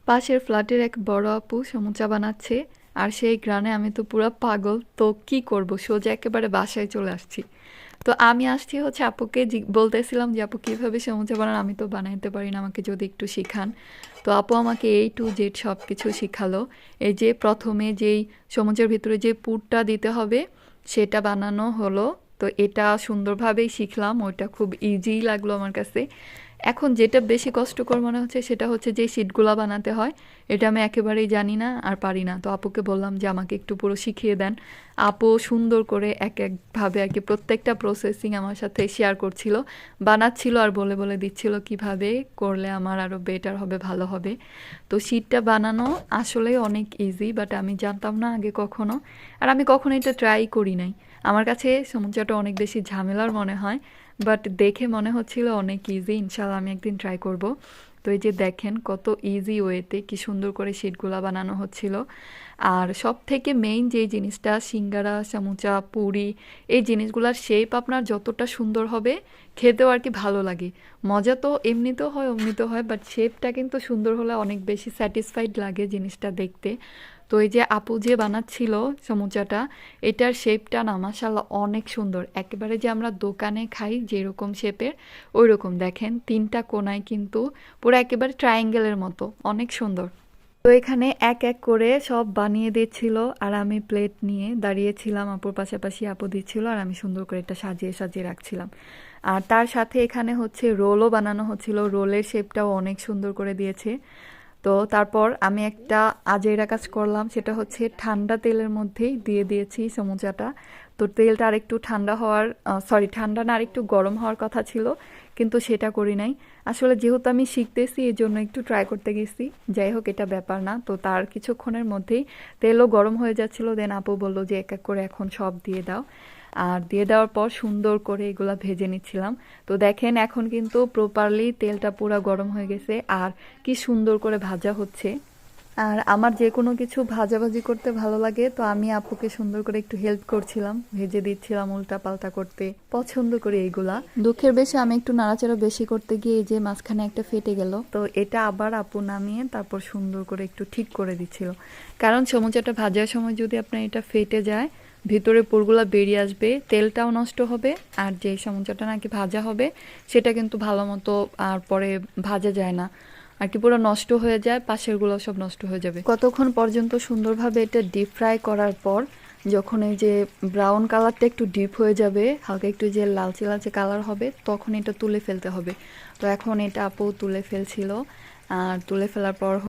পাশের ফ্ল্যাটের এক বড় আপু সমুচা বানাচ্ছে আর সেই গ্রানে আমি তো পুরো পাগল। তো কি করব, সোজা একেবারে বাসায় চলে আসছি। তো আমি আসছি হচ্ছে আপুকে বলতেছিলাম যে আপু কীভাবে সমুচা বানান, আমি তো বানাইতে পারি না, আমাকে যদি একটু শিখান। তো আপু আমাকে A to Z সব কিছু শিখালো। এই যে প্রথমে যেই সমুচার ভিতরে যে পুরটা দিতে হবে সেটা বানানো হলো। তো এটা সুন্দরভাবেই শিখলাম, ওইটা খুব ইজি লাগলো আমার কাছে। এখন যেটা বেশি কষ্টকর মনে হচ্ছে সেটা হচ্ছে যে শীটগুলা বানাতে হয়, এটা আমি একেবারেই জানি না আর পারি না। তো আপুকে বললাম যে আমাকে একটু পুরো শিখিয়ে দেন। আপু সুন্দর করে এক একভাবে আর কি প্রত্যেকটা প্রসেসিং আমার সাথে শেয়ার করছিল, বানাচ্ছিল আর বলে বলে দিচ্ছিল কিভাবে করলে আমার আরও বেটার হবে, ভালো হবে। তো শীটটা বানানো আসলে অনেক ইজি, বাট আমি জানতাম না আগে কখনো, আর আমি কখনো এটা ট্রাই করি নাই। আমার কাছে সমুচাটা অনেক বেশি ঝামেলার মনে হয়, বাট দেখে মনে হচ্ছিল অনেক ইজি। ইনশাল্লাহ আমি একদিন ট্রাই করব। তো এই যে দেখেন কত ইজি ওয়েতে কি সুন্দর করে শীটগুলা বানানো হচ্ছিল। আর সব থেকে মেইন যে জিনিসটা, সিঙ্গারা, সমুচা, পুরি, এই জিনিসগুলোর শেপ আপনার যতটা সুন্দর হবে খেতেও আর কি ভালো লাগে। মজা তো এমনিতেও হয় অমনিতেও হয়, বাট শেপটা কিন্তু সুন্দর হলে অনেক বেশি স্যাটিসফাইড লাগে জিনিসটা দেখতে। তো এই যে আপু যে বানাচ্ছিল সমুচাটা, এটার শেপটা না মাশাআল্লাহ অনেক সুন্দর, একেবারে যে আমরা দোকানে খাই যেরকম শেপের ওই রকম। দেখেন তিনটা কোনায় কিন্তু পুরো একেবারে ট্রায়াঙ্গেলের মতো, অনেক সুন্দর। তো এখানে এক এক করে সব বানিয়ে দিচ্ছিল আর আমি প্লেট নিয়ে দাঁড়িয়েছিলাম, আপুর পাশাপাশি আপু দিচ্ছিল আর আমি সুন্দর করে এটা সাজিয়ে সাজিয়ে রাখছিলাম। আর তার সাথে এখানে হচ্ছে রোলও বানানো হচ্ছিল, রোলের শেপটাও অনেক সুন্দর করে দিয়েছে। তো তারপর আমি একটা আজেরা কাজ করলাম, সেটা হচ্ছে ঠান্ডা তেলের মধ্যেই দিয়ে দিয়েছি সমুচাটা। তো তেলটা আরেকটু ঠান্ডা হওয়ার, সরি ঠান্ডা না, আরেকটু গরম হওয়ার কথা ছিল, কিন্তু সেটা করি নাই। আসলে যেহেতু আমি শিখতেছি এই জন্য একটু ট্রাই করতে গেছি, যাই হোক এটা ব্যাপার না। তো তার কিছুক্ষণের মধ্যেই তেলও গরম হয়ে যাচ্ছিলো, দেন আপু বললো যে এক এক করে এখন সব দিয়ে দাও। আর দিয়ে দেওয়ার পর সুন্দর করে এগুলা ভেজে নিচ্ছিলাম। তো দেখেন এখন কিন্তু প্রপারলি তেলটা পুরো গরম হয়ে গেছে আর কি সুন্দর করে ভাজা হচ্ছে। আর আমার যে কোনো কিছু ভাজাভাজি করতে ভালো লাগে, তো আমি আপুকে সুন্দর করে একটু হেল্প করছিলাম, ভেজে দিচ্ছিলাম, উল্টা পাল্টা করতে পছন্দ করি এইগুলা। দুঃখের বেশি আমি একটু নাড়াচাড়া বেশি করতে গিয়ে এই যে মাঝখানে একটা ফেটে গেল, তো এটা আবার আপু নামিয়ে তারপর সুন্দর করে একটু ঠিক করে দিচ্ছিল। কারণ সমুচাটা ভাজার সময় যদি আপনার এটা ফেটে যায়, ভিতরে পুরগুলা বেরিয়ে আসবে, তেলটাও নষ্ট হবে, আর যে সমুচাটা নাকি ভাজা হবে সেটা কিন্তু ভালো মতো আর পরে ভাজা যায় না আর কি, পুরো নষ্ট হয়ে যায়, পাশেরগুলো সব নষ্ট হয়ে যাবে। কতক্ষণ পর্যন্ত সুন্দরভাবে এটা ডিপ ফ্রাই করার পর যখন এই যে ব্রাউন কালারটা একটু ডিপ হয়ে যাবে, হালকা একটু যে লালচে লালচে কালার হবে, তখন এটা তুলে ফেলতে হবে। তো এখন এটা আপু তুলে ফেলছিল, আর তুলে ফেলার পর